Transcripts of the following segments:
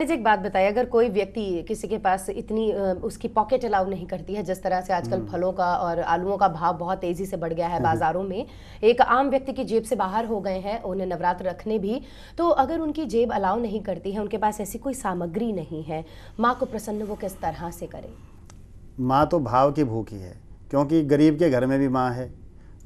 मुझे एक बात बताइए, अगर कोई व्यक्ति किसी के पास इतनी उसकी पॉकेट अलाउ नहीं करती है, जिस तरह से आजकल फलों का और आलूओं का भाव बहुत तेजी से बढ़ गया है बाजारों में, एक आम व्यक्ति की जेब से बाहर हो गए हैं उन्हें नवरात्र रखने भी, तो अगर उनकी जेब अलाउ नहीं करती है, उनके पास ऐसी कोई सामग्री नहीं है, माँ को प्रसन्न वो किस तरह से करें? माँ तो भाव की भूखी है, क्योंकि गरीब के घर में भी माँ है,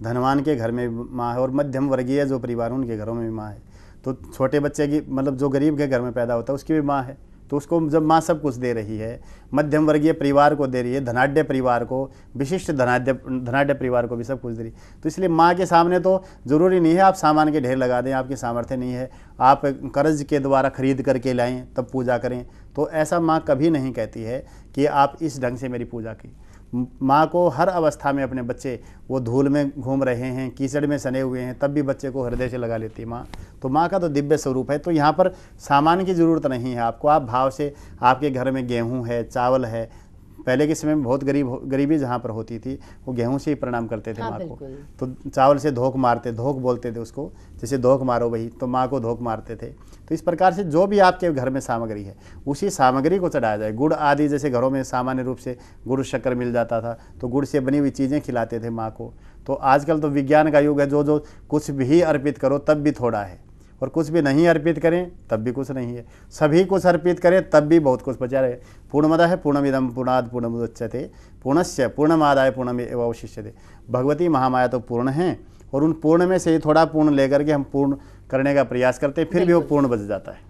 धनवान के घर में भी माँ है और मध्यम वर्गीय जो परिवार उनके घरों में भी माँ है। तो छोटे बच्चे की मतलब जो गरीब के घर में पैदा होता है उसकी भी माँ है, तो उसको जब माँ सब कुछ दे रही है, मध्यम वर्गीय परिवार को दे रही है, धनाढ्य परिवार को, विशिष्ट धनाढ्य परिवार को भी सब कुछ दे रही है, तो इसलिए माँ के सामने तो ज़रूरी नहीं है आप सामान के ढेर लगा दें, आपकी सामर्थ्य नहीं है, आप कर्ज के द्वारा खरीद करके लाएं तब पूजा करें, तो ऐसा माँ कभी नहीं कहती है कि आप इस ढंग से मेरी पूजा की। माँ को हर अवस्था में अपने बच्चे वो धूल में घूम रहे हैं, कीचड़ में सने हुए हैं, तब भी बच्चे को हृदय से लगा लेती है माँ। तो माँ का तो दिव्य स्वरूप है। तो यहाँ पर सामान की ज़रूरत नहीं है आपको, आप भाव से, आपके घर में गेहूँ है, चावल है, पहले के समय में बहुत गरीबी जहाँ पर होती थी वो गेहूं से ही प्रणाम करते थे। हाँ, माँ को तो चावल से धोख मारते, धोख बोलते थे उसको, जैसे धोख मारो वही, तो माँ को धोख मारते थे। तो इस प्रकार से जो भी आपके घर में सामग्री है उसी सामग्री को चढ़ाया जाए। गुड़ आदि जैसे घरों में सामान्य रूप से गुड़ शक्कर मिल जाता था, तो गुड़ से बनी हुई चीज़ें खिलाते थे माँ को। तो आजकल तो विज्ञान का युग है, जो कुछ भी अर्पित करो तब भी थोड़ा है, और कुछ भी नहीं अर्पित करें तब भी कुछ नहीं है, सभी कुछ अर्पित करें तब भी बहुत कुछ बचा रहे। पूर्णमदः पूर्णमिदं पूर्णात् पूर्णमुदच्यते पूर्णस्य पूर्णमादाय पूर्णमेवावशिष्यते। भगवती महामाया तो पूर्ण हैं, और उन पूर्ण में से ही थोड़ा पूर्ण लेकर के हम पूर्ण करने का प्रयास करते हैं, फिर भी वो पूर्ण बच जाता है।